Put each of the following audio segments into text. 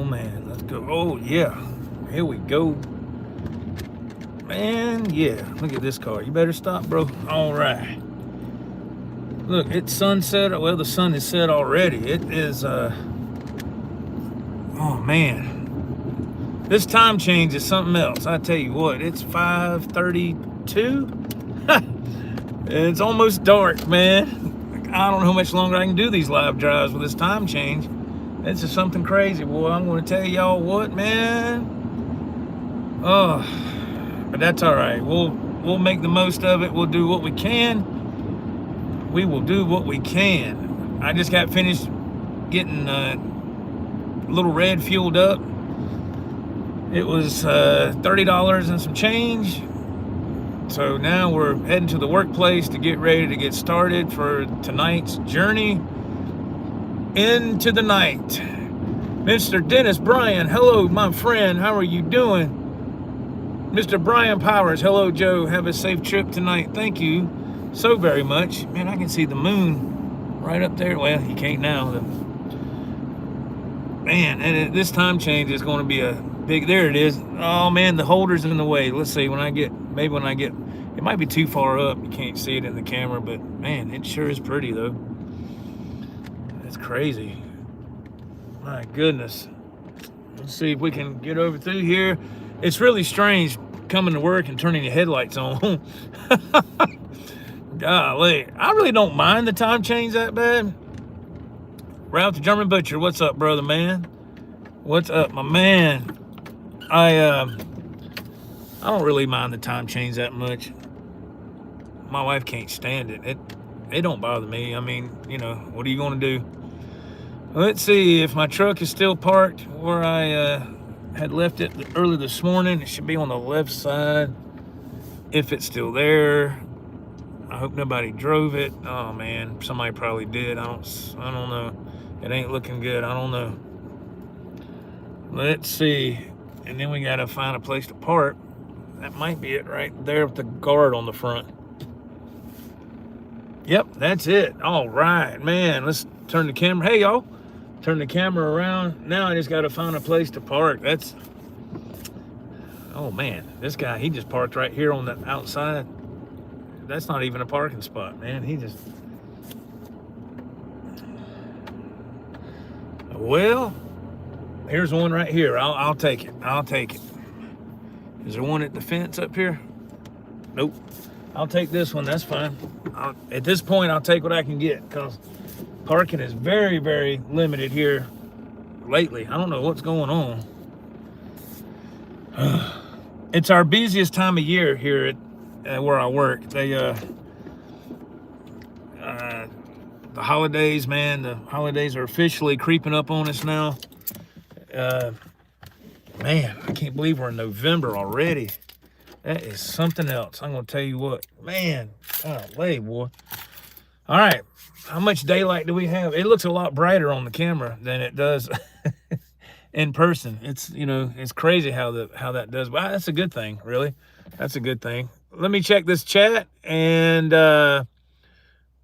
man, let's go. Oh yeah, here we go. Man, yeah, look at this car. You better stop, bro. All right. Look, it's sunset. Well, the sun is set already. It is, oh man. This time change is something else. I tell you what, it's 5:32. It's almost dark, man. I don't know how much longer I can do these live drives with this time change. It's just something crazy, boy. I'm going to tell y'all what, man. Oh, but that's all right. We'll make the most of it. We'll do what we can. We will do what we can. I just got finished getting Little Red fueled up. It was $30 and some change. So now we're heading to the workplace to get ready to get started for tonight's journey into the night. Mr. Dennis Bryan, hello, my friend. How are you doing? Mr. Brian Powers, hello, Joe. Have a safe trip tonight. Thank you so very much. Man, I can see the moon right up there. Well, you can't now. Man, and this time change is going to be a big, there it is. Oh man, the holder's in the way. Let's see, maybe when I get, it might be too far up. You can't see it in the camera, but man, it sure is pretty though. That's crazy. My goodness. Let's see if we can get over through here. It's really strange coming to work and turning your headlights on. Golly, I really don't mind the time change that bad. Ralph the German Butcher, what's up, brother, man? What's up, my man? I don't really mind the time change that much. My wife can't stand it. It don't bother me. I mean, you know, what are you going to do? Let's see if my truck is still parked where I had left it early this morning. It should be on the left side. If it's still there, I hope nobody drove it. Oh man, somebody probably did. I don't know. It ain't looking good. I don't know. Let's see. And then we got to find a place to park. That might be it right there with the guard on the front. Yep, that's it. All right, man. Let's turn the camera. Hey, y'all. Turn the camera around. Now I just got to find a place to park. That's, oh man, this guy, he just parked right here on the outside. That's not even a parking spot, man. He just, well, here's one right here. I'll take it. I'll take it. Is there one at the fence up here? Nope. I'll take this one. That's fine. At this point, I'll take what I can get because parking is very, very limited here lately. I don't know what's going on. It's our busiest time of year here at where I work. They the holidays, man, the holidays are officially creeping up on us now. Man, I can't believe we're in November already. That is something else. I'm gonna tell you what, man. Golly, boy. All right, how much daylight do we have? It looks a lot brighter on the camera than it does in person. It's, you know, it's crazy how that does. Well, that's a good thing, really. That's a good thing. Let me check this chat and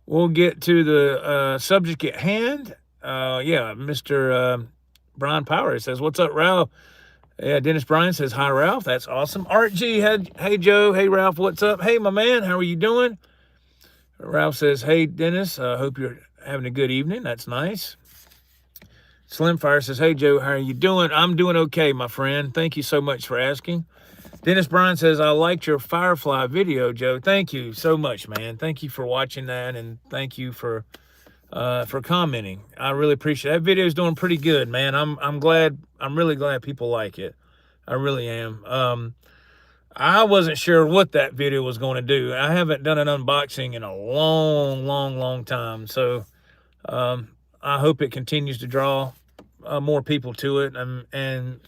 we'll get to the subject at hand. Yeah, Mr. Brian Power says, what's up, Ralph? Yeah, Dennis Bryan says, hi, Ralph. That's awesome. Art G, hey, Joe. Hey, Ralph, what's up? Hey, my man, how are you doing? Ralph says, hey, Dennis, hope you're having a good evening. That's nice. Slimfire says, hey, Joe, how are you doing? I'm doing okay, my friend. Thank you so much for asking. Dennis Bryan says, I liked your Firefly video, Joe. Thank you so much, man. Thank you for watching that, and thank you for commenting. I really appreciate it. That video is doing pretty good, man. I'm glad. I'm really glad people like it. I really am. I wasn't sure what that video was going to do. I haven't done an unboxing in a long time. So I hope it continues to draw more people to it. And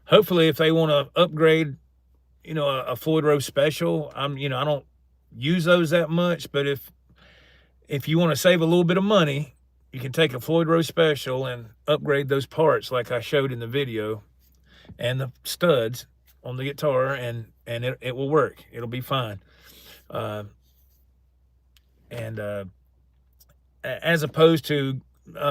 hopefully if they want to upgrade, you know, a Floyd Rose Special, you know, I don't use those that much, but if you want to save a little bit of money, you can take a Floyd Rose Special and upgrade those parts like I showed in the video and the studs on the guitar, and it will work. It'll be fine. As opposed to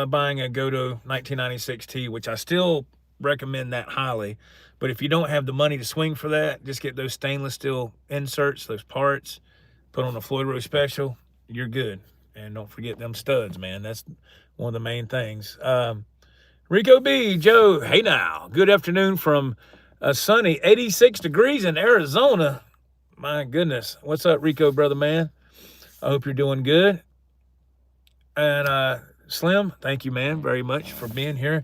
buying a Godo 1996 T, which I still recommend that highly. But if you don't have the money to swing for that, just get those stainless steel inserts, those parts, put on a Floyd Rose Special, you're good. And don't forget them studs, man. That's one of the main things. Rico B, Joe, hey now. Good afternoon from a sunny 86 degrees in Arizona. My goodness. What's up, Rico, brother, man? I hope you're doing good. And Slim, thank you, man, very much for being here.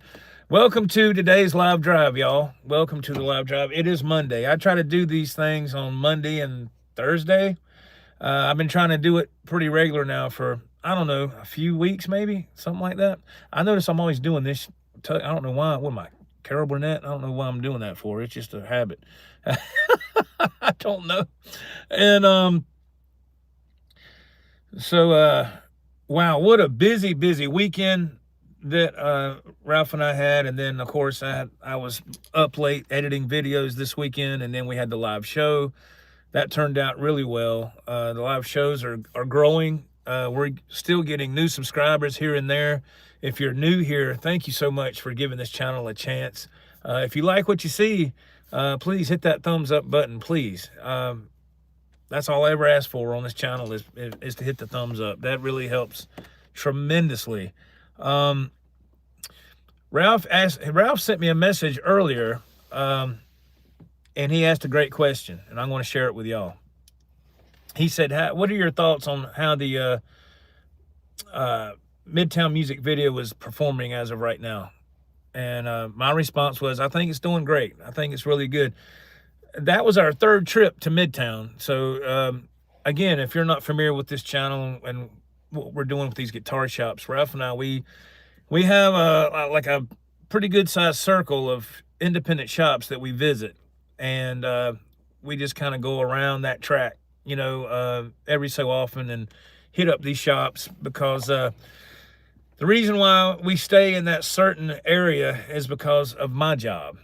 Welcome to today's live drive, y'all. Welcome to the live drive. It is Monday. I try to do these things on Monday and Thursday. I've been trying to do it pretty regular now for, I don't know, a few weeks maybe, something like that. I notice I'm always doing this. I don't know why. What am I, Carol Burnett? I don't know why I'm doing that for. It's just a habit. I don't know. And wow, what a busy weekend that Ralph and I had. And then, of course, I was up late editing videos this weekend, and then we had the live show. That turned out really well. The live shows are growing. We're still getting new subscribers here and there. If you're new here, thank you so much for giving this channel a chance. If you like what you see, please hit that thumbs up button, please. That's all I ever ask for on this channel is to hit the thumbs up. That really helps tremendously. Ralph sent me a message earlier, and he asked a great question, and I'm going to share it with y'all. He said, what are your thoughts on how the Midtown music video is performing as of right now? And my response was, I think it's doing great. I think it's really good. That was our third trip to Midtown. So, again, if you're not familiar with this channel and what we're doing with these guitar shops, Ralph and I, we have like a pretty good sized circle of independent shops that we visit. And we just kind of go around that track, you know, every so often and hit up these shops because the reason why we stay in that certain area is because of my job,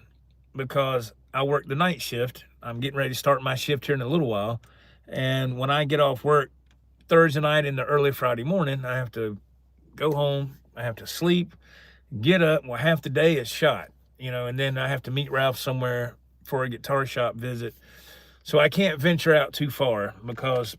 because I work the night shift. I'm getting ready to start my shift here in a little while. And when I get off work Thursday night into early Friday morning, I have to go home. I have to sleep, get up. Well, half the day is shot, you know, and then I have to meet Ralph somewhere for a guitar shop visit. So I can't venture out too far because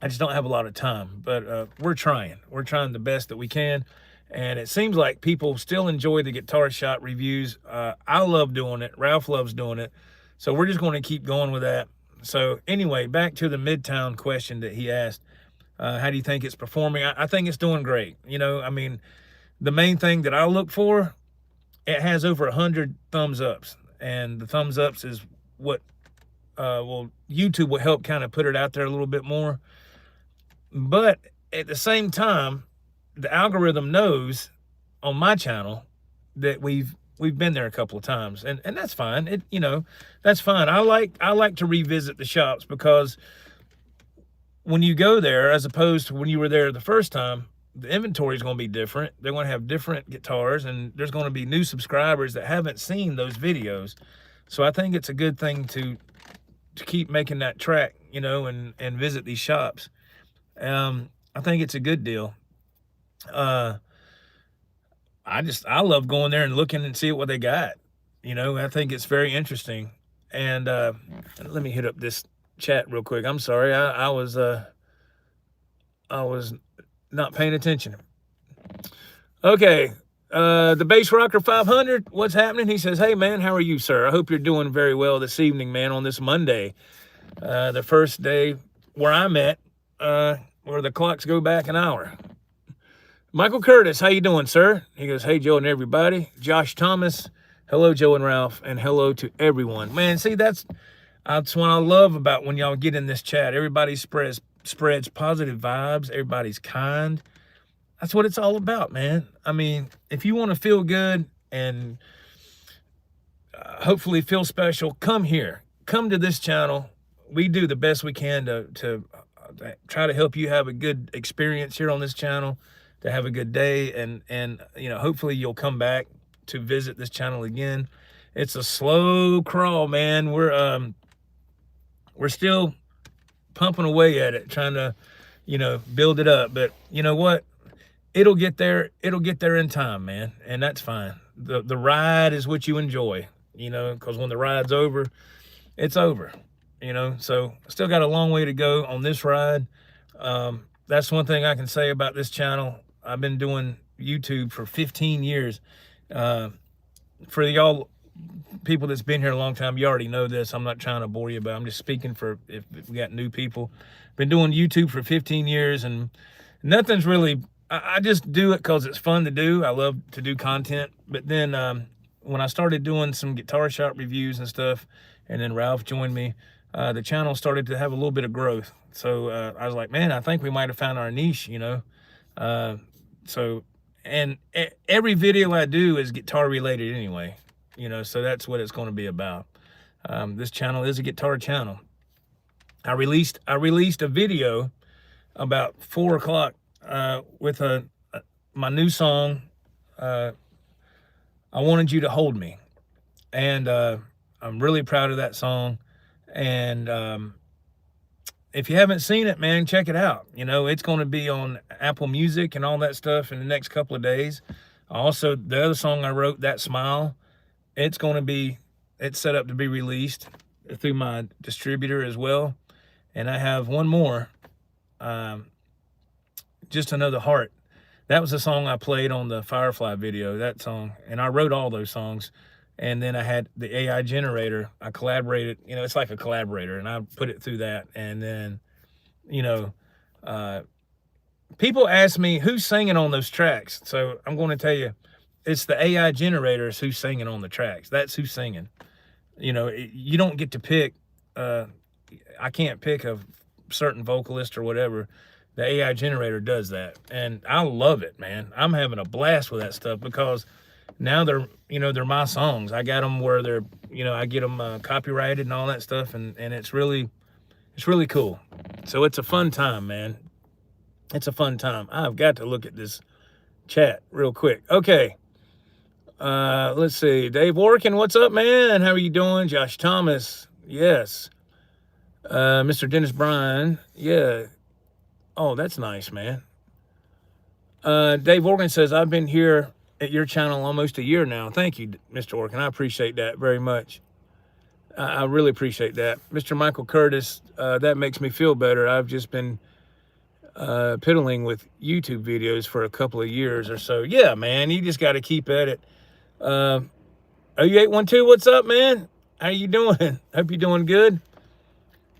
I just don't have a lot of time. But we're trying the best that we can. And it seems like people still enjoy the guitar shop reviews. I love doing it. Ralph loves doing it. So we're just going to keep going with that. So anyway, back to the Midtown question that he asked. How do you think it's performing? I think it's doing great. You know, I mean, the main thing that I look for, it has over 100 thumbs ups. And the thumbs ups is what, well, YouTube will help kind of put it out there a little bit more. But at the same time, the algorithm knows on my channel that we've been there a couple of times, and that's fine. You know, that's fine. I like to revisit the shops because when you go there, as opposed to when you were there the first time, the inventory is going to be different. They're going to have different guitars, and there's going to be new subscribers that haven't seen those videos. So I think it's a good thing to keep making that track, you know, and visit these shops. I think it's a good deal. I love going there and looking and see what they got. You know, I think it's very interesting. And let me hit up this chat real quick. I'm sorry, I was not paying attention. Okay, the Bass Rocker 500, what's happening? He says, hey man, how are you, sir? I hope you're doing very well this evening, man, on this Monday. The first day where I'm at, where the clocks go back an hour. Michael Curtis, how you doing, sir? He goes, hey, Joe and everybody. Josh Thomas, hello, Joe and Ralph, and hello to everyone. Man, see, that's what I love about when y'all get in this chat. Everybody spreads positive vibes. Everybody's kind. That's what it's all about, man. I mean, if you want to feel good and hopefully feel special, come here. Come to this channel. We do the best we can to try to help you have a good experience here on this channel, to have a good day, and you know, hopefully you'll come back to visit this channel again. It's a slow crawl, man. We're still pumping away at it, trying to, you know, build it up. But you know what? it'll get there. It'll get there in time, man, and that's fine. The ride is what you enjoy, you know, because when the ride's over, it's over, you know. So still got a long way to go on this ride. That's one thing I can say about this channel. I've been doing YouTube for 15 years. For y'all people that's been here a long time, you already know this. I'm not trying to bore you, but I'm just speaking for if we got new people. Been doing YouTube for 15 years, and nothing's really, I just do it because it's fun to do. I love to do content. But then when I started doing some guitar shop reviews and stuff, and then Ralph joined me, the channel started to have a little bit of growth. So I was like, man, I think we might have found our niche, you know. And every video I do is guitar related anyway, you know, so that's what it's going to be about. This channel is a guitar channel. I released a video about 4 o'clock with my new song, I Wanted You to Hold Me. And I'm really proud of that song. And if you haven't seen it, man, check it out. You know, it's going to be on Apple Music and all that stuff in the next couple of days. Also, the other song I wrote, That Smile, it's set up to be released through my distributor as well. And I have one more, Just Another Heart. That was the song I played on the Firefly video, that song. And I wrote all those songs. And then I had the AI generator. I collaborated, you know, it's like a collaborator, and I put it through that. And then, you know, people ask me who's singing on those tracks. So I'm going to tell you, it's the AI generators who's singing on the tracks. That's who's singing. You know, you don't get to pick, I can't pick a certain vocalist or whatever. The AI generator does that. And I love it, man. I'm having a blast with that stuff because now they're my songs. I got them where they're, you know, I get them copyrighted and all that stuff, and it's really cool. So it's a fun time, man. It's a fun time. I've got to look at this chat real quick. Okay. Let's see. Dave Workin, what's up, man? How are you doing? Josh Thomas, yes. Mr. Dennis Bryan, yeah. Oh, that's nice, man. Dave Organ says, I've been here at your channel almost a year now. Thank you, Mr. Orkin. I appreciate that very much. I really appreciate that. Mr. Michael Curtis, that makes me feel better. I've just been piddling with YouTube videos for a couple of years or so. Yeah, man, you just got to keep at it. OU812, what's up, man? How you doing? Hope you're doing good.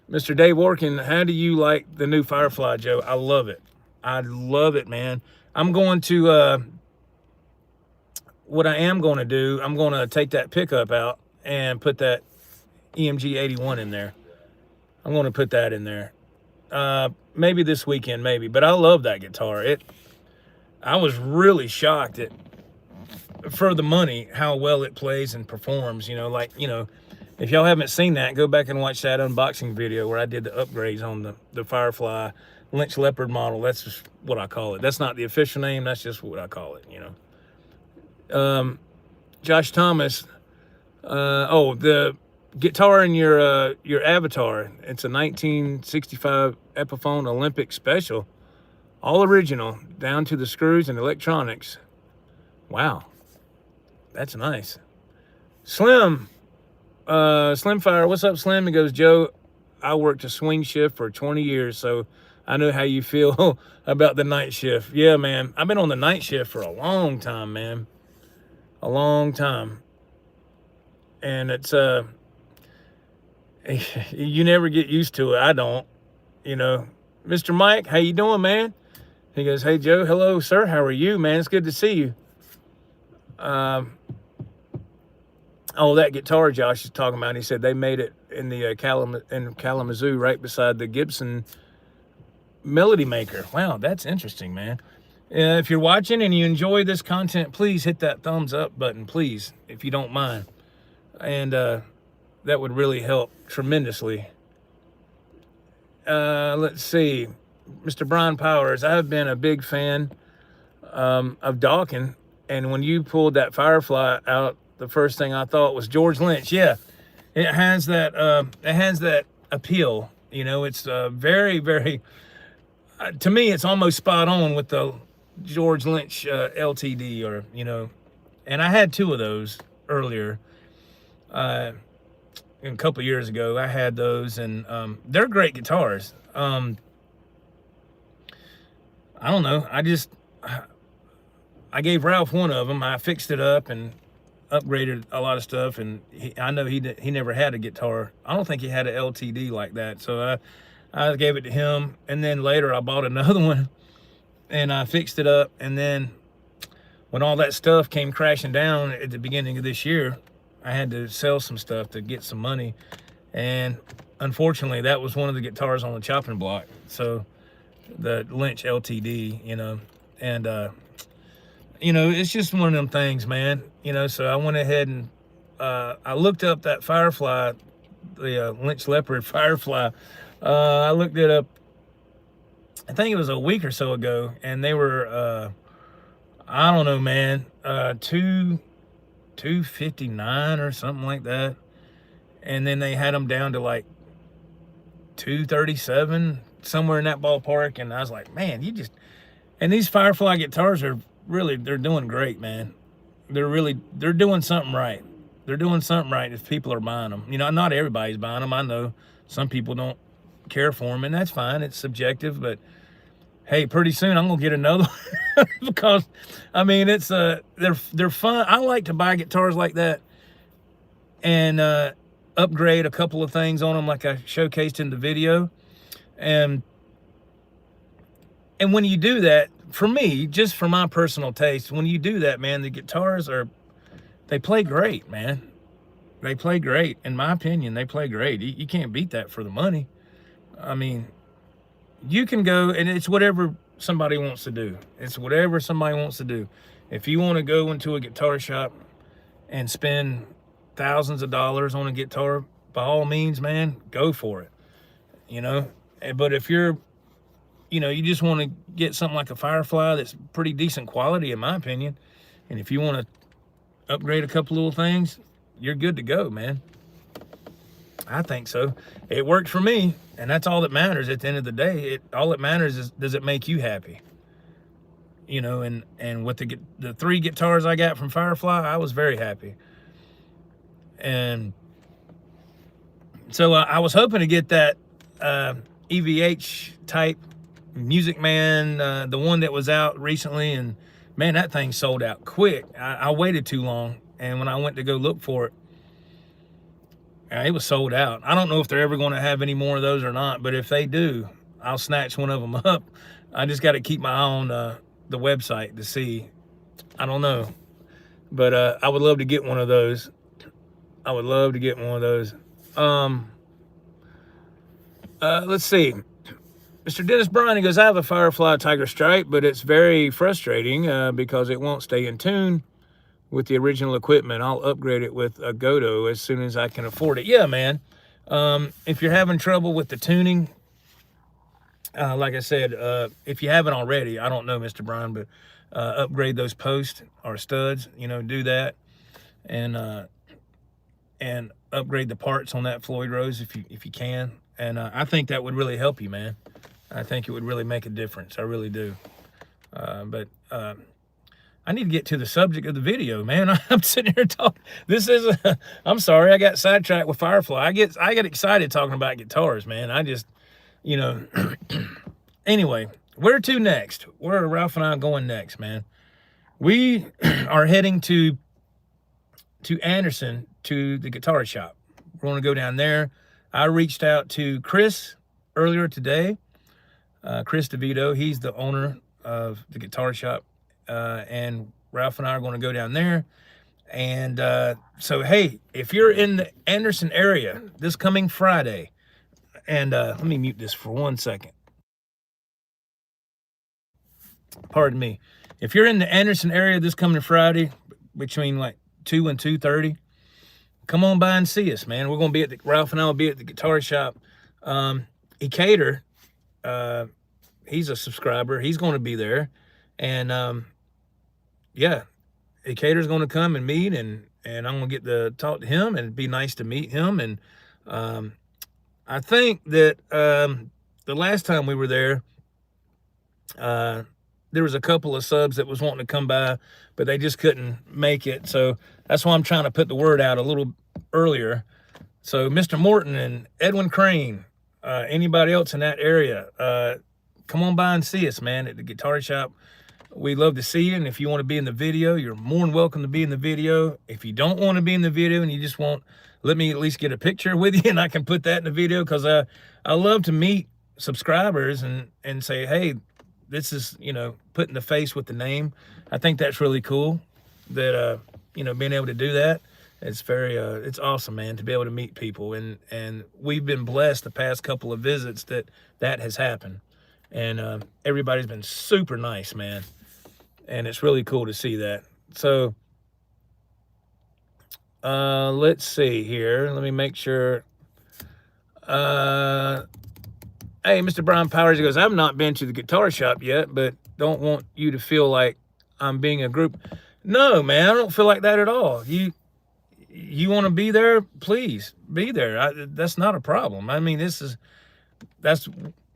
Mr. Dave Workin, how do you like the new Firefly, Joe? I love it. I love it, man. I'm going to... what I am going to do, I'm going to take that pickup out and put that EMG 81 in there. I'm going to put that in there. Maybe this weekend, maybe. But I love that guitar. I was really shocked at, for the money, how well it plays and performs. You know, like, you know, if y'all haven't seen that, go back and watch that unboxing video where I did the upgrades on the Firefly Lynch Leopard model. That's just what I call it. That's not the official name. That's just what I call it, you know. Josh Thomas, the guitar in your avatar, it's a 1965 Epiphone Olympic Special, all original, down to the screws and electronics. Wow, that's nice. Slim Fire, what's up, Slim? He goes, Joe, I worked a swing shift for 20 years, so I know how you feel about the night shift. Yeah, man, I've been on the night shift for a long time, man. A long time. And it's you never get used to it. I don't, you know. Mr. Mike, how you doing, man? He goes, hey Joe, hello sir, how are you, man? It's good to see you. Oh, that guitar Josh is talking about, he said they made it in the Kalamazoo, right beside the Gibson Melody Maker. Wow, that's interesting, man. If you're watching and you enjoy this content, please hit that thumbs up button, please, if you don't mind. And that would really help tremendously. Let's see. Mr. Brian Powers, I've been a big fan of Dawkins. And when you pulled that Firefly out, the first thing I thought was George Lynch. Yeah, it has that appeal. You know, it's very, very, to me, it's almost spot on with the George Lynch LTD, or, you know, and I had 2 of those earlier. A couple of years ago, I had those, and they're great guitars. I don't know. I gave Ralph one of them. I fixed it up and upgraded a lot of stuff, and I know he never had a guitar. I don't think he had an LTD like that, so I gave it to him. And then later I bought another one, and I fixed it up. And then when all that stuff came crashing down at the beginning of this year, I had to sell some stuff to get some money, and unfortunately that was one of the guitars on the chopping block. So the Lynch LTD, you know, and you know, it's just one of them things, man. You know, so I went ahead and I looked up that Firefly, the Lynch Leopard Firefly. I looked it up, I think it was a week or so ago, and they were I don't know, man, $259 or something like that. And then they had them down to like $237, somewhere in that ballpark. And I was like, man, and these Firefly guitars are really, they're doing great, man. They're doing something right. They're doing something right if people are buying them. You know, not everybody's buying them. I know some people don't care for them, and that's fine. It's subjective, but hey, pretty soon I'm gonna get another one because, I mean, it's they're fun. I like to buy guitars like that and upgrade a couple of things on them, like I showcased in the video. And when you do that, for me, just for my personal taste, when you do that, man, the guitars they play great, man. They play great. In my opinion, they play great. You can't beat that for the money. I mean, you can go, and it's whatever somebody wants to do. It's whatever somebody wants to do. If you want to go into a guitar shop and spend thousands of dollars on a guitar, by all means, man, go for it. You know, but if you're, you know, you just want to get something like a Firefly that's pretty decent quality, in my opinion, and if you want to upgrade a couple little things, you're good to go, man. I think so. It worked for me, and that's all that matters at the end of the day. All that matters is, does it make you happy? You know, and with the 3 guitars I got from Firefly, I was very happy. And so I was hoping to get that EVH type Music Man, the one that was out recently, and man, that thing sold out quick. I waited too long, and when I went to go look for it, it was sold out. I don't know if they're ever going to have any more of those or not, but if they do, I'll snatch one of them up. I just got to keep my eye on the website to see. I don't know, but I would love to get one of those. I would love to get one of those. Let's see. Mr. Dennis Bryan, he goes, I have a Firefly Tiger Stripe, but it's very frustrating because it won't stay in tune with the original equipment. I'll upgrade it with a Godo as soon as I can afford it. Yeah, man. If you're having trouble with the tuning, like I said, if you haven't already, I don't know, Mr. Bryan, but upgrade those posts or studs, you know, do that. And upgrade the parts on that Floyd Rose if you can. And I think that would really help you, man. I think it would really make a difference. I really do. But I need to get to the subject of the video, man. I'm sitting here talking. I'm sorry, I got sidetracked with Firefly. I get excited talking about guitars, man. I just, you know. Anyway, where to next? Where are Ralph and I going next, man? We are heading to Anderson, to the guitar shop. We're going to go down there. I reached out to Chris earlier today. Chris DeVito, he's the owner of the guitar shop. And Ralph and I are going to go down there. And so, hey, if you're in the Anderson area this coming Friday, and let me mute this for 1 second. Pardon me. If you're in the Anderson area this coming Friday, between like 2 and 2:30, come on by and see us, man. We're going to be Ralph and I will be at the guitar shop. Ecater, he's a subscriber. He's going to be there. And, yeah, Ecater's going to come and meet, and I'm going to get to talk to him, and it'd be nice to meet him. And I think that the last time we were there, there was a couple of subs that was wanting to come by, but they just couldn't make it. So that's why I'm trying to put the word out a little earlier. So Mr. Morton and Edwin Crane, anybody else in that area, come on by and see us, man, at the guitar shop. We love to see you, and if you want to be in the video, you're more than welcome to be in the video. If you don't want to be in the video and you just want, let me at least get a picture with you and I can put that in the video, because I love to meet subscribers and say, hey, this is, you know, putting the face with the name. I think that's really cool that, you know, being able to do that. It's very, it's awesome, man, to be able to meet people. And we've been blessed the past couple of visits that has happened. And everybody's been super nice, man. And it's really cool to see that. So let's see here. Let me make sure. Hey, Mr. Brian Powers, he goes, I've not been to the guitar shop yet, but don't want you to feel like I'm being a group. No, man, I don't feel like that at all. You want to be there, please be there. That's not a problem. I mean, that's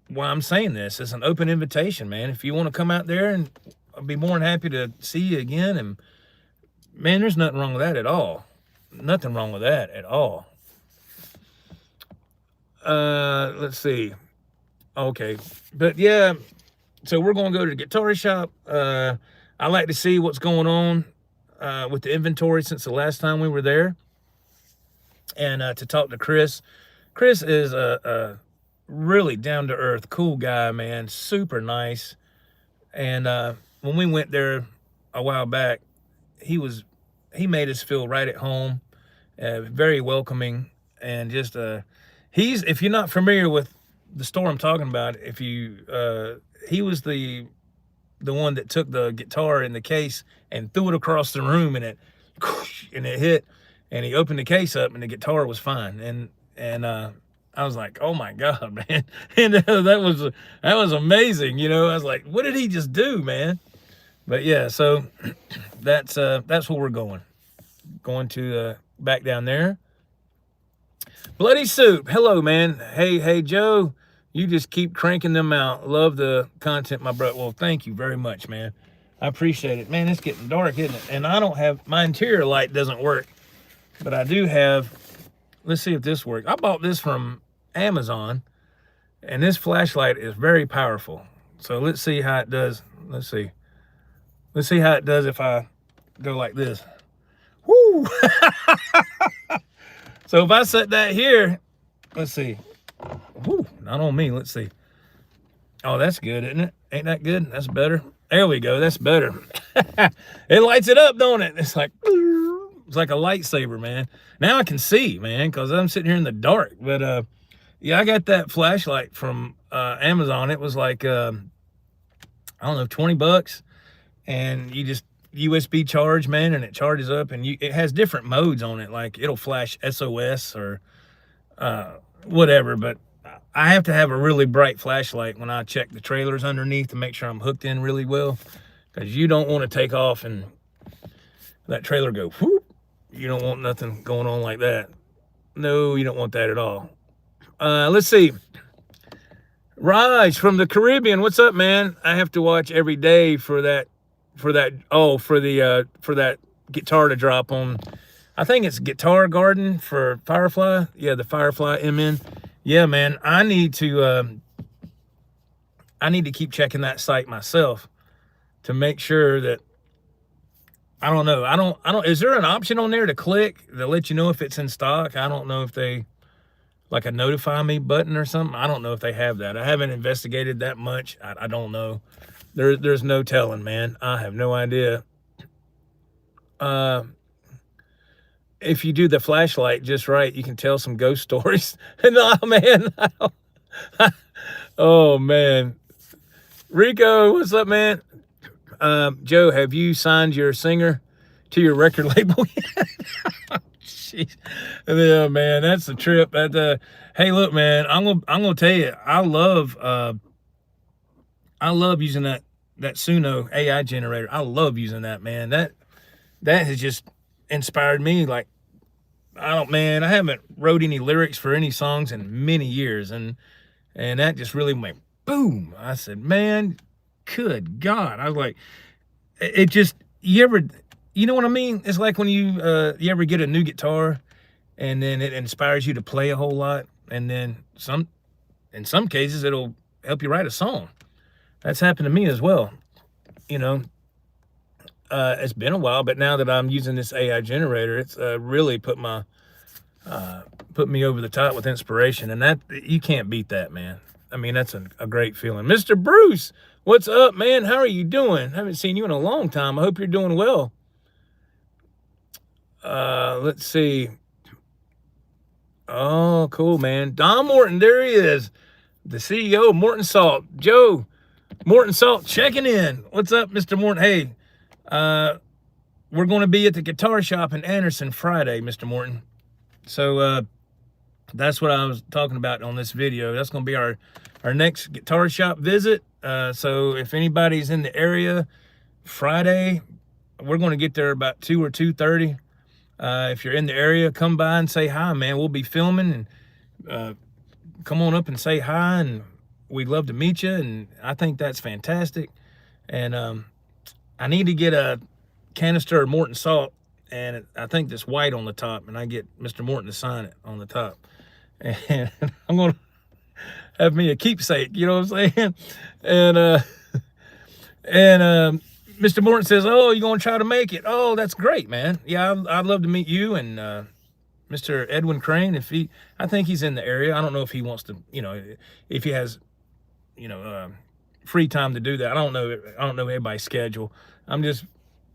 why I'm saying this. It's an open invitation, man. If you want to come out there, and I'll be more than happy to see you again. And man, there's nothing wrong with that at all. Nothing wrong with that at all. Let's see. Okay, but yeah, so we're going to go to the guitar shop. I like to see what's going on with the inventory since the last time we were there, and to talk to Chris. Chris is a really down-to-earth, cool guy, man, super nice. And when we went there a while back, he made us feel right at home, very welcoming, and just if you're not familiar with the store I'm talking about, he was the one that took the guitar in the case and threw it across the room, and it hit, and he opened the case up and the guitar was fine. And I was like, oh my God, man. And that was amazing. You know, I was like, what did he just do, man? But yeah, so that's where we're going to back down there. Bloody Soup, hello, man. Hey, Joe, you just keep cranking them out. Love the content, my brother. Well, thank you very much, man. I appreciate it. Man, it's getting dark, isn't it? And I don't have, my interior light doesn't work, but I do have, let's see if this works. I bought this from Amazon, and this flashlight is very powerful. So let's see how it does. Let's see how it does if I go like this. Woo! So if I set that here, let's see. Woo, not on me. Let's see. Oh, that's good, isn't it? Ain't that good? That's better. There we go. That's better. It lights it up, don't it? It's like a lightsaber, man. Now I can see, man, because I'm sitting here in the dark. But yeah, I got that flashlight from Amazon. It was like I don't know, $20, and you just USB charge, man, and it charges up, and it has different modes on it. Like it'll flash SOS or whatever. But I have to have a really bright flashlight when I check the trailers underneath to make sure I'm hooked in really well, because you don't want to take off and that trailer go whoop. You don't want nothing going on like that. No, you don't want that at all. Let's see. Raj from the Caribbean, what's up, man? I have to watch every day for that guitar to drop on. I think it's Guitar Garden for Firefly. Yeah, the Firefly MN. Yeah, man, I need to keep checking that site myself to make sure that, I don't know. Is there an option on there to click to let you know if it's in stock? I don't know if they, like a notify me button or something. I don't know if they have that. I haven't investigated that much. I don't know. There's no telling, man. I have no idea. If you do the flashlight just right, you can tell some ghost stories. No, man. Oh, man. Rico, what's up, man? Joe, have you signed your singer to your record label yet? Jeez. Yeah, man, that's a trip. Hey, look, man, I'm gonna tell you, I love using that Suno AI generator. I love using that, man. That has just inspired me. Like, I haven't wrote any lyrics for any songs in many years, and that just really went boom. I said, man, good God. I was like, it just, you know what I mean? It's like when you ever get a new guitar and then it inspires you to play a whole lot. And then in some cases, it'll help you write a song. That's happened to me as well. You know, it's been a while, but now that I'm using this AI generator, it's really put me over the top with inspiration. And that, you can't beat that, man. I mean, that's a great feeling. Mr. Bruce, what's up, man? How are you doing? I haven't seen you in a long time. I hope you're doing well. Let's see. Oh, cool, man. Don Morton, there he is. The CEO of Morton Salt. Joe, Morton Salt checking in. What's up, Mr. Morton? Hey, we're going to be at the guitar shop in Anderson Friday, Mr. Morton. So that's what I was talking about on this video. That's going to be our next guitar shop visit. So if anybody's in the area Friday, we're going to get there about 2 or 2:30. If you're in the area, come by and say hi, man. We'll be filming, and come on up and say hi, and we'd love to meet you. And I think that's fantastic. And I need to get a canister of Morton Salt, and I think this white on the top, and I get Mr. Morton to sign it on the top. And I'm going to have me a keepsake, you know what I'm saying? And Mr. Morton says, oh, you're going to try to make it. Oh, that's great, man. Yeah, I'd love to meet you and Mr. Edwin Crane. I think he's in the area. I don't know if he wants to, you know, if he has, you know, free time to do that. I don't know everybody's schedule. I'm just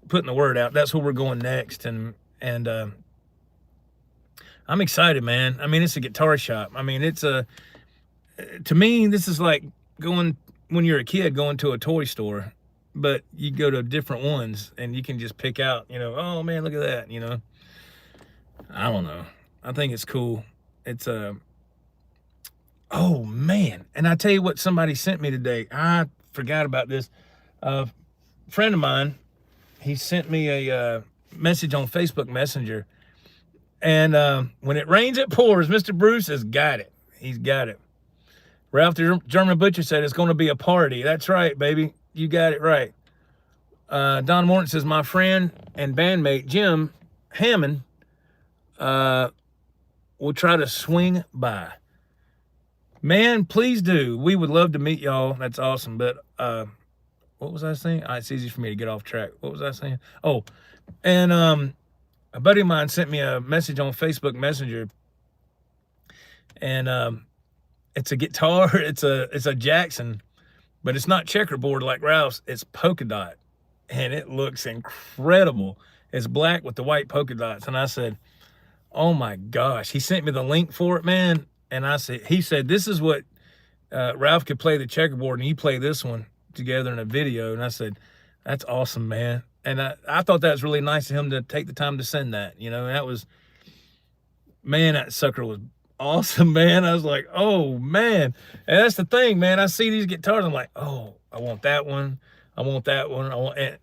putting the word out. That's where we're going next. And I'm excited, man. I mean, it's a guitar shop. I mean, to me, this is like when you're a kid, going to a toy store. But you go to different ones and you can just pick out, you know, oh man, look at that, you know. I don't know. I think it's cool. It's oh man. And I tell you what, somebody sent me today. I forgot about this. A friend of mine, he sent me a message on Facebook Messenger. And when it rains, it pours. Mr. Bruce has got it. He's got it. Ralph the German Butcher said it's going to be a party. That's right, baby. You got it right. Don Morton says, my friend and bandmate, Jim Hammond, will try to swing by. Man, please do. We would love to meet y'all. That's awesome. But what was I saying? It's easy for me to get off track. What was I saying? Oh, and a buddy of mine sent me a message on Facebook Messenger. And it's a guitar. It's a Jackson. But it's not checkerboard like Ralph's. It's polka dot. And it looks incredible. It's black with the white polka dots. And I said, oh my gosh. He sent me the link for it, man. And he said, this is what Ralph could play the checkerboard, and you play this one together in a video. And I said, that's awesome, man. And I thought that was really nice of him to take the time to send that. You know, that was, man, that sucker was awesome, man. I was like, oh man. And that's the thing, man. I see these guitars, I'm like, oh, I want that one. I want that one. I want it.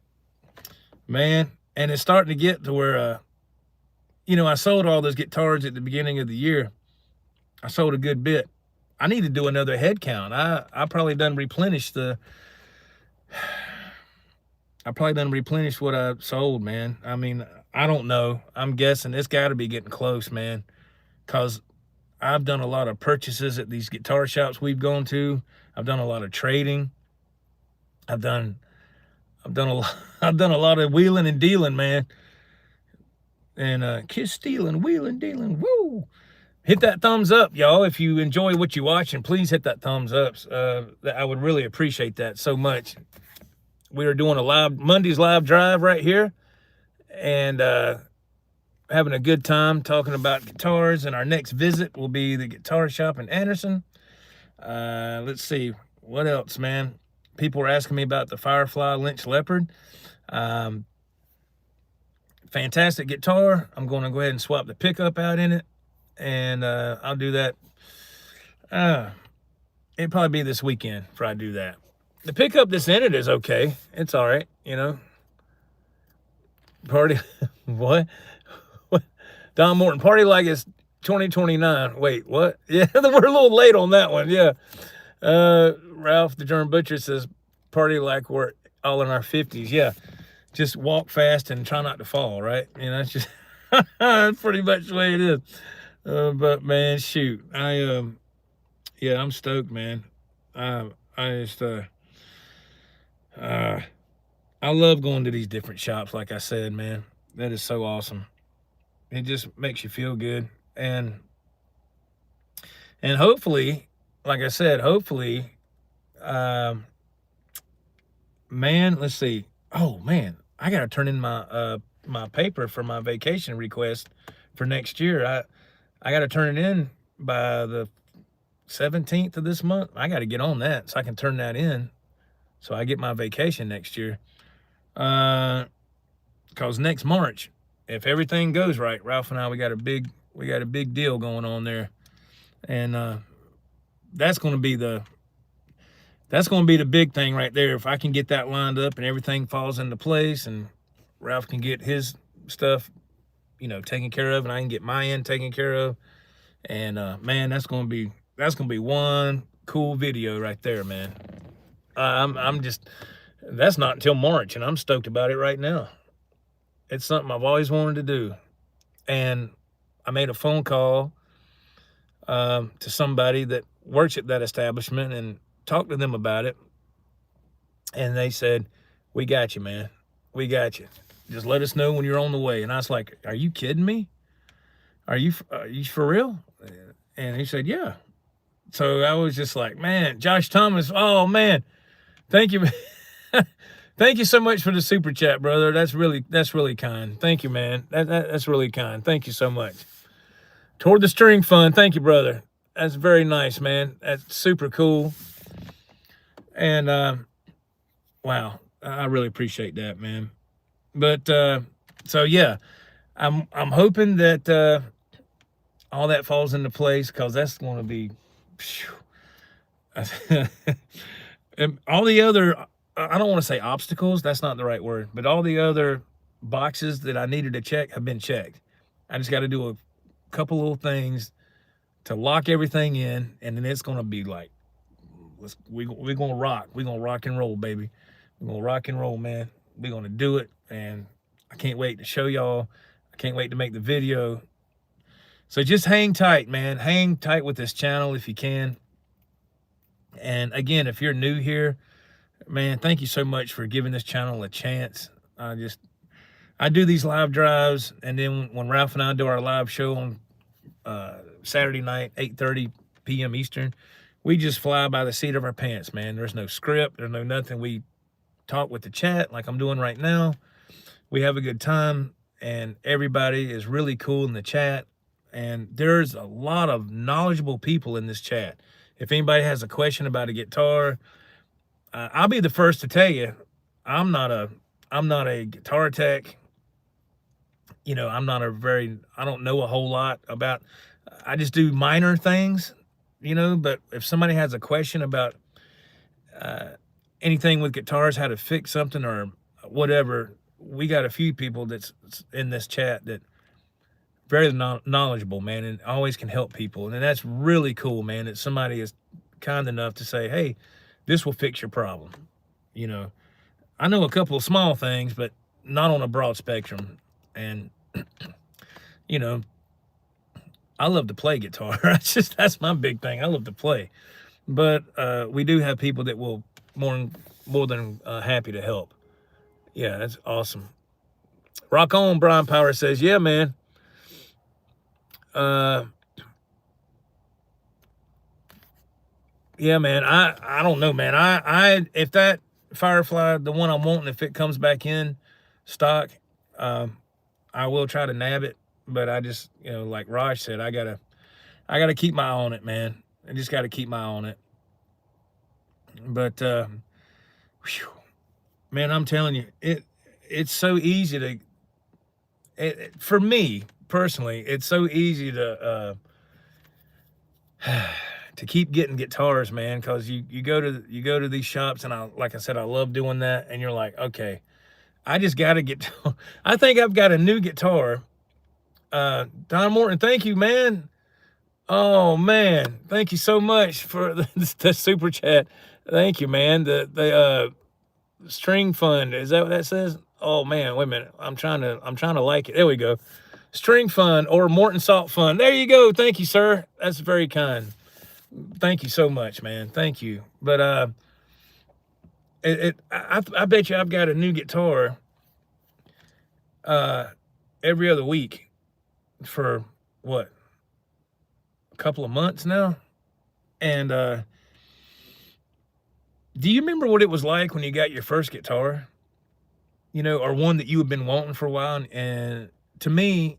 Man. And it's starting to get to where you know, I sold all those guitars at the beginning of the year. I sold a good bit. I need to do another head count. I probably done replenished what I sold, man. I mean, I don't know. I'm guessing it's got to be getting close, man, because I've done a lot of purchases at these guitar shops we've gone to. I've done a lot of trading. I've done a lot of wheeling and dealing, man. And kiss stealing, wheeling, dealing, woo! Hit that thumbs up, y'all. If you enjoy what you watch, and please hit that thumbs up. I would really appreciate that so much. We are doing a Monday's live drive right here, and having a good time talking about guitars. And our next visit will be the guitar shop in Anderson. Let's see, what else, man? People were asking me about the Firefly Lynch Leopard. Fantastic guitar. I'm going to go ahead and swap the pickup out in it, and I'll do that. It'll probably be this weekend before I do that. The pickup that's in it is okay. It's all right, you know. Party, what? Don Morton, party like it's 2029. Wait, what? Yeah, we're a little late on that one, yeah. Ralph the German Butcher says, party like we're all in our 50s. Yeah, just walk fast and try not to fall, right? You know, that's just that's pretty much the way it is. But man, shoot, yeah, I'm stoked, man. I just I love going to these different shops, like I said, man. That is so awesome. It just makes you feel good. And hopefully, like I said, hopefully, man, let's see. Oh man, I gotta turn in my my paper for my vacation request for next year. I gotta turn it in by the 17th of this month. I gotta get on that so I can turn that in so I get my vacation next year. Cause next March, if everything goes right, Ralph and I, we got a big deal going on there. And that's gonna be the big thing right there. If I can get that lined up and everything falls into place and Ralph can get his stuff, you know, taken care of, and I can get my end taken care of. And man, that's gonna be one cool video right there, man. I'm just, that's not until March, and I'm stoked about it right now. It's something I've always wanted to do. And I made a phone call to somebody that works at that establishment and talked to them about it. And they said, we got you, man. We got you. Just let us know when you're on the way. And I was like, are you kidding me? Are you for real? And he said, yeah. So I was just like, man, Josh Thomas, oh man, thank you. Thank you so much for the super chat, brother. That's really kind. Thank you, man. That's really kind. Thank you so much. Toward the String Fund, thank you, brother. That's very nice, man. That's super cool. And wow, I really appreciate that, man. But so yeah, I'm hoping that all that falls into place, because that's going to be and all the other, I don't want to say obstacles, that's not the right word, but all the other boxes that I needed to check have been checked. I just got to do a couple little things to lock everything in, and then it's going to be like, we're going to rock. We're going to rock and roll, baby. We're going to rock and roll, man. We're going to do it, and I can't wait to show y'all. I can't wait to make the video. So just hang tight, man. Hang tight with this channel if you can. And again, if you're new here, man, thank you so much for giving this channel a chance. I do these live drives, and then when Ralph and I do our live show on Saturday night, 8:30 p.m. Eastern, we just fly by the seat of our pants, man. There's no script, there's no nothing. We talk with the chat like I'm doing right now. We have a good time, and everybody is really cool in the chat. And there's a lot of knowledgeable people in this chat. If anybody has a question about a guitar, I'll be the first to tell you, I'm not a guitar tech. You know, I don't know a whole lot about, I just do minor things, you know. But if somebody has a question about anything with guitars, how to fix something or whatever, we got a few people that's in this chat that very knowledgeable, man, and always can help people. And that's really cool, man, that somebody is kind enough to say, hey, this will fix your problem. You know, I know a couple of small things, but not on a broad spectrum. And, you know, I love to play guitar. That's my big thing. I love to play. But we do have people that will more than happy to help. Yeah, that's awesome. Rock on, Brian Power says, yeah, man. Yeah, man, I don't know, man. I if that Firefly, the one I'm wanting, if it comes back in stock, I will try to nab it. But I just, you know, like Raj said, I gotta keep my eye on it, man. I just gotta keep my eye on it. But whew, man, I'm telling you, it's so easy to, for me personally, it's so easy to keep getting guitars, man, because you go to these shops, and like I said, I love doing that, and you're like, okay, I just got to get, I think I've got a new guitar. Don Morton, thank you, man. Oh man, thank you so much for the super chat. Thank you, man. String Fund. Is that what that says? Oh man, wait a minute. I'm trying to like it. There we go. String Fund or Morton Salt Fund. There you go. Thank you, sir. That's very kind. Thank you so much, man. Thank you. But I bet you I've got a new guitar every other week for what, a couple of months now. And do you remember what it was like when you got your first guitar? You know, or one that you had been wanting for a while? And to me,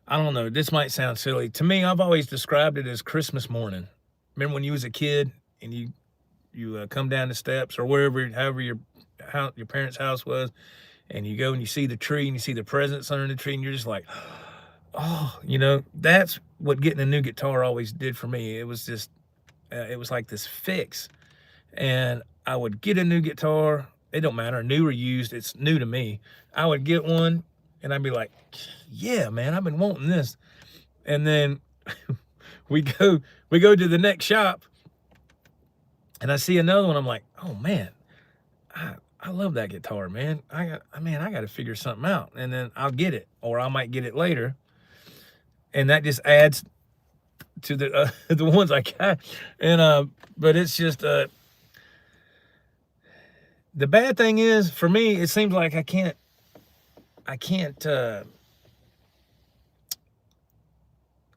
I don't know, this might sound silly. To me, I've always described it as Christmas morning. Remember when you was a kid and you come down the steps or wherever, however your parents' house was, and you go and you see the tree and you see the presents under the tree and you're just like, oh, you know, that's what getting a new guitar always did for me. It was just, it was like this fix. And I would get a new guitar. It don't matter, new or used, it's new to me. I would get one and I'd be like, yeah, man, I've been wanting this. And then we go to the next shop and I see another one. I'm like, oh man, I love that guitar, man. I got to figure something out. And then I'll get it, or I might get it later. And that just adds to the ones I got. And but it's just the bad thing is for me, it seems like I can't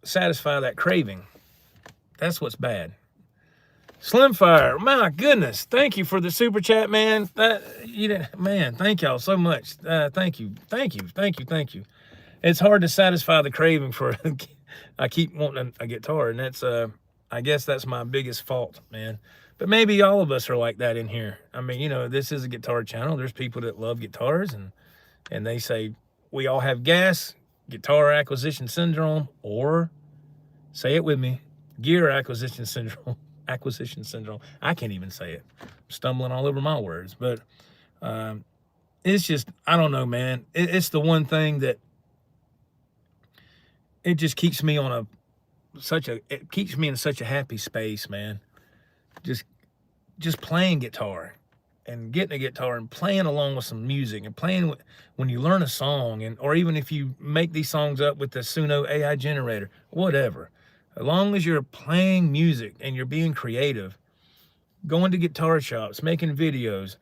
satisfy that craving. That's what's bad. Slimfire, my goodness, thank you for the super chat, man. Man, thank y'all so much. Thank you. It's hard to satisfy the craving for. I keep wanting a guitar, and that's I guess that's my biggest fault, man. But maybe all of us are like that in here. I mean, you know, this is a guitar channel. There's people that love guitars, and they say we all have guitar acquisition syndrome, or say it with me, gear acquisition syndrome. Acquisition syndrome. I can't even say it. I'm stumbling all over my words, but it's just, I don't know, man. It's the one thing that it just keeps me on it keeps me in such a happy space, man. Just playing guitar and getting a guitar and playing along with some music and playing when you learn a song, or even if you make these songs up with the Suno AI generator, whatever. As long as you're playing music and you're being creative, going to guitar shops, making videos,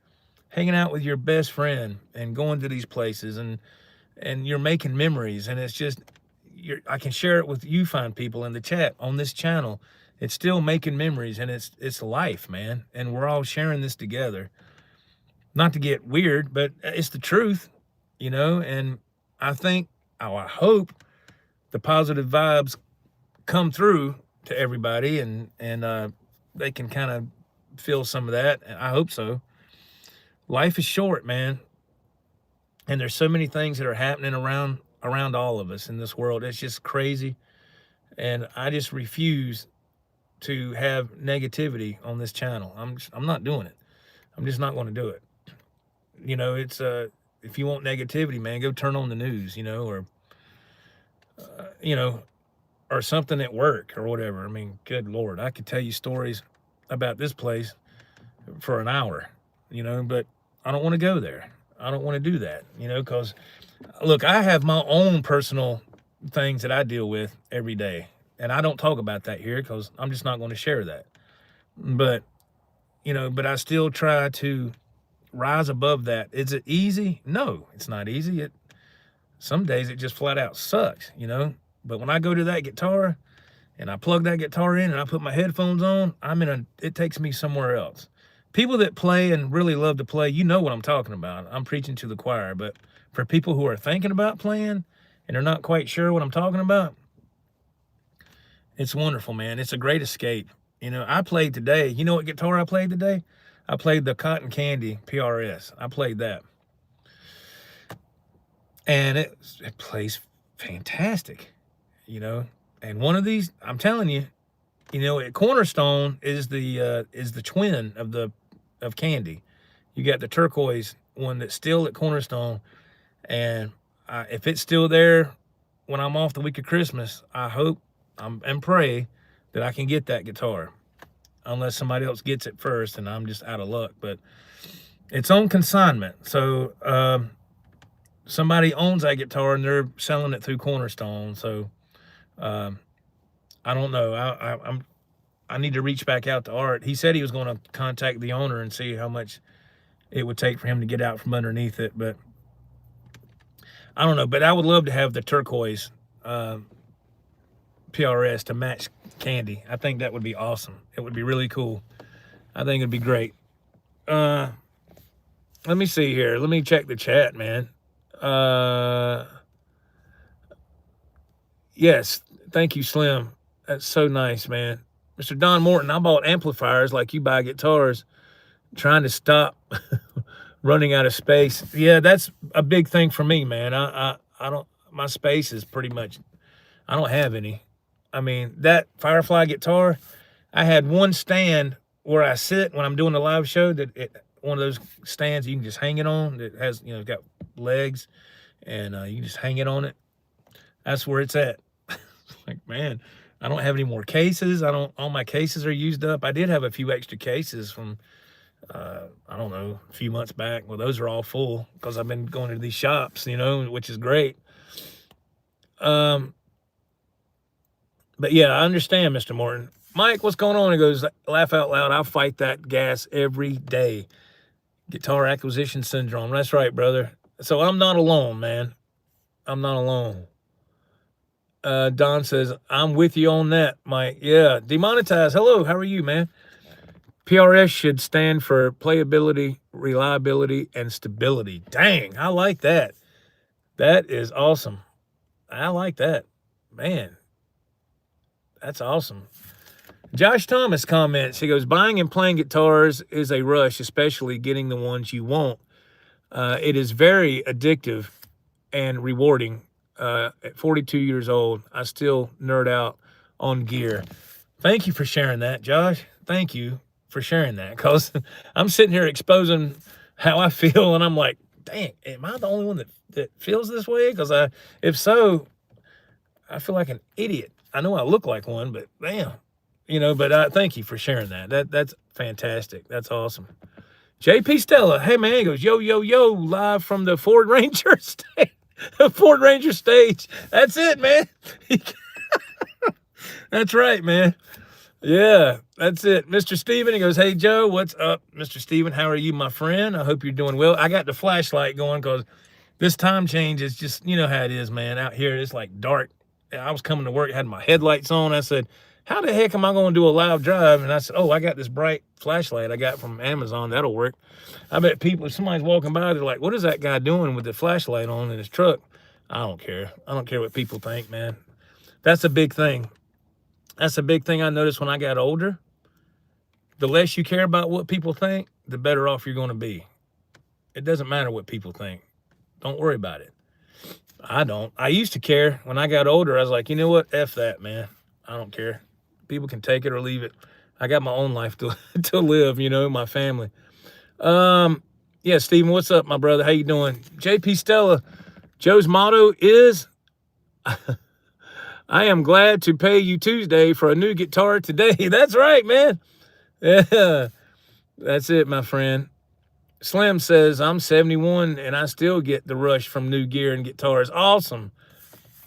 hanging out with your best friend and going to these places, and you're making memories, and it's just, I can share it with you fine people in the chat on this channel. It's still making memories, and it's life, man. And we're all sharing this together. Not to get weird, but it's the truth, you know. And I think, I hope the positive vibes come through to everybody, and they can kind of feel some of that. I hope so. Life is short, man. And there's so many things that are happening around all of us in this world. It's just crazy. And I just refuse to have negativity on this channel. I'm not doing it. I'm just not going to do it. You know, it's if you want negativity, man, go turn on the news, you know, or you know, or something at work or whatever. I mean, good Lord, I could tell you stories about this place for an hour, you know, but I don't want to go there. I don't want to do that, you know, because look, I have my own personal things that I deal with every day. And I don't talk about that here because I'm just not going to share that. But, you know, but I still try to rise above that. Is it easy? No, it's not easy. Some days it just flat out sucks, you know. But when I go to that guitar and I plug that guitar in and I put my headphones on, it takes me somewhere else. People that play and really love to play, you know what I'm talking about. I'm preaching to the choir. But for people who are thinking about playing and they're not quite sure what I'm talking about, it's wonderful, man. It's a great escape. You know, I played today. You know what guitar I played today? I played the Cotton Candy PRS. I played that. And it plays fantastic, you know. And one of these, I'm telling you, you know, at Cornerstone is the twin of Candy. You got the turquoise one that's still at Cornerstone. And if it's still there when I'm off the week of Christmas, I hope and pray that I can get that guitar, unless somebody else gets it first and I'm just out of luck. But It's on consignment. So somebody owns that guitar and they're selling it through Cornerstone. So I don't know. I need to reach back out to Art. He said he was going to contact the owner and see how much it would take for him to get out from underneath it, but I don't know. But I would love to have the turquoise PRS to match Candy. I think that would be awesome. It would be really cool. I think it'd be great. Let me see here. Let me check the chat, man. Yes, thank you, Slim. That's so nice, man. Mr. Don Morton, I bought amplifiers like you buy guitars, trying to stop running out of space. Yeah, that's a big thing for me, man. I don't, my space is pretty much, I don't have any. I mean, that Firefly guitar, I had one stand where I sit when I'm doing a live show, one of those stands you can just hang it on, that has, got legs, and you can just hang it on it. That's where it's at. Like, man, I don't have any more cases. All my cases are used up. I did have a few extra cases from, I don't know, a few months back. Well, those are all full because I've been going to these shops, which is great. But yeah, I understand, Mr. Morton. Mike, what's going on? He goes, laugh out loud. I fight that gas every day. Guitar acquisition syndrome. That's right, brother. So I'm not alone, man. I'm not alone. Don says, I'm with you on that, Mike. Yeah, demonetize. Hello, how are you, man? PRS should stand for playability, reliability, and stability. Dang, I like that. That is awesome. I like that. Man, that's awesome. Josh Thomas comments. He goes, buying and playing guitars is a rush, especially getting the ones you want. It is very addictive and rewarding. At 42 years old, I still nerd out on gear. Thank you for sharing that, Josh. Thank you for sharing that, because I'm sitting here exposing how I feel, and I'm like, dang, am I the only one that feels this way? Because if so, I feel like an idiot. I know I look like one, but damn, but thank you for sharing that. That's fantastic. That's awesome. JP Stella, hey man, he goes, yo, yo, yo, live from the Ford Ranger stage. Ford Ranger stage. That's it, man. That's right, man. Yeah, that's it. Mr. Steven, he goes, hey, Joe, what's up? Mr. Steven, how are you, my friend? I hope you're doing well. I got the flashlight going because this time change is just, you know how it is, man. Out here, it's like dark. I was coming to work, had my headlights on. I said, how the heck am I going to do a live drive? And I said, oh, I got this bright flashlight I got from Amazon. That'll work. I bet people, if somebody's walking by, they're like, what is that guy doing with the flashlight on in his truck? I don't care. I don't care what people think, man. That's a big thing. That's a big thing I noticed when I got older. The less you care about what people think, the better off you're going to be. It doesn't matter what people think. Don't worry about it. I don't. I used to care. When I got older, I was like, you know what? F that, man. I don't care. People can take it or leave it. I got my own life to live, my family. Yeah, Steven, what's up, my brother? How you doing? JP Stella, Joe's motto is, I am glad to pay you Tuesday for a new guitar today. That's right, man. Yeah, that's it, my friend. Slim says, I'm 71 and I still get the rush from new gear and guitars. Awesome.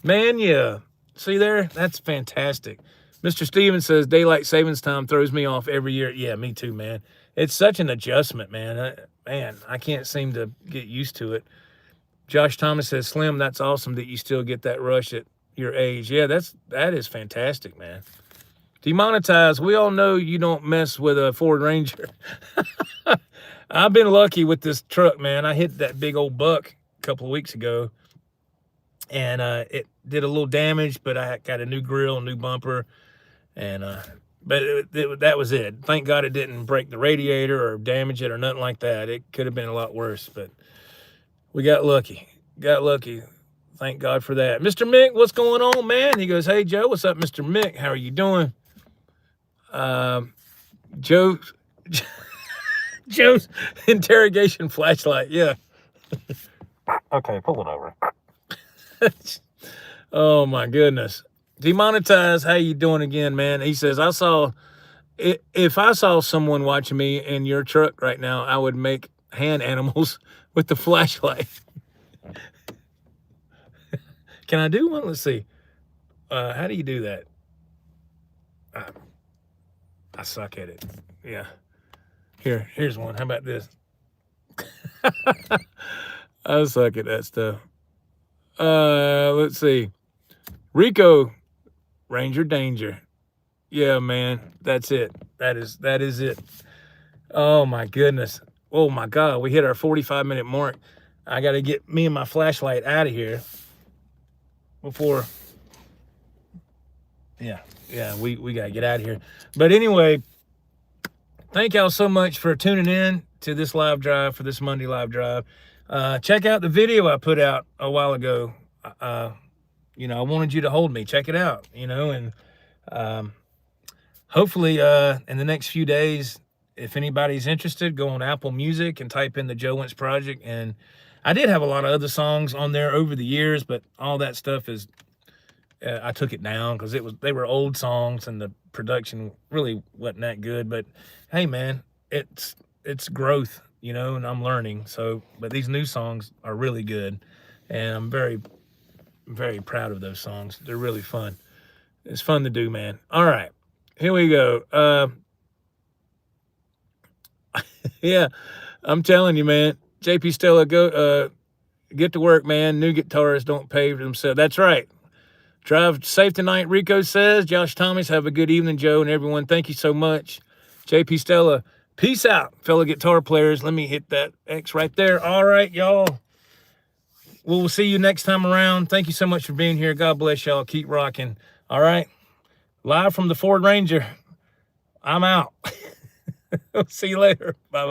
Man, yeah. See there? That's fantastic. Mr. Stevens says, daylight savings time throws me off every year. Yeah, me too, man. It's such an adjustment, man. I can't seem to get used to it. Josh Thomas says, Slim, that's awesome that you still get that rush at your age. Yeah, that is fantastic, man. Demonetize. We all know you don't mess with a Ford Ranger. I've been lucky with this truck, man. I hit that big old buck a couple of weeks ago, and it did a little damage, but I got a new grill, new bumper, and but that was it. Thank God it didn't break the radiator or damage it or nothing like that. It could have been a lot worse, but we got lucky. Got lucky. Thank God for that. Mr. Mick, what's going on, man? He goes, hey, Joe, what's up, Mr. Mick? How are you doing? Joe's interrogation flashlight. Yeah. Okay, pull it over. Oh, my goodness. Demonetize, how you doing again, man? He says, if I saw someone watching me in your truck right now, I would make hand animals with the flashlight. Can I do one? Let's see. How do you do that? I suck at it. Yeah. Here's one. How about this? I suck at that stuff. Let's see. Rico, Ranger Danger. Yeah, man. That's it. That is it. Oh my goodness. Oh my God. We hit our 45-minute mark. I got to get me and my flashlight out of here before. Yeah, we got to get out of here. But anyway, thank y'all so much for tuning in to this live drive, for this Monday live drive. Check out the video I put out a while ago. You know, I wanted you to hold me. Check it out, you know, and hopefully in the next few days, if anybody's interested, go on Apple Music and type in the Joe Wentz Project. And I did have a lot of other songs on there over the years, but all that stuff is, I took it down because they were old songs and the production really wasn't that good. But hey, man, it's growth, you know, and I'm learning. So, but these new songs are really good, and I'm very, very proud of those songs. They're really fun. It's fun to do, man. All right, here we go. Yeah, I'm telling you, man. JP Stella, go get to work, man. New guitarists don't pay for themselves. That's right. Drive safe tonight, Rico says. Josh Thomas, have a good evening, Joe, and everyone. Thank you so much. JP Stella, peace out, fellow guitar players. Let me hit that X right there. All right, y'all. We'll see you next time around. Thank you so much for being here. God bless y'all. Keep rocking. All right. Live from the Ford Ranger. I'm out. See you later. Bye-bye.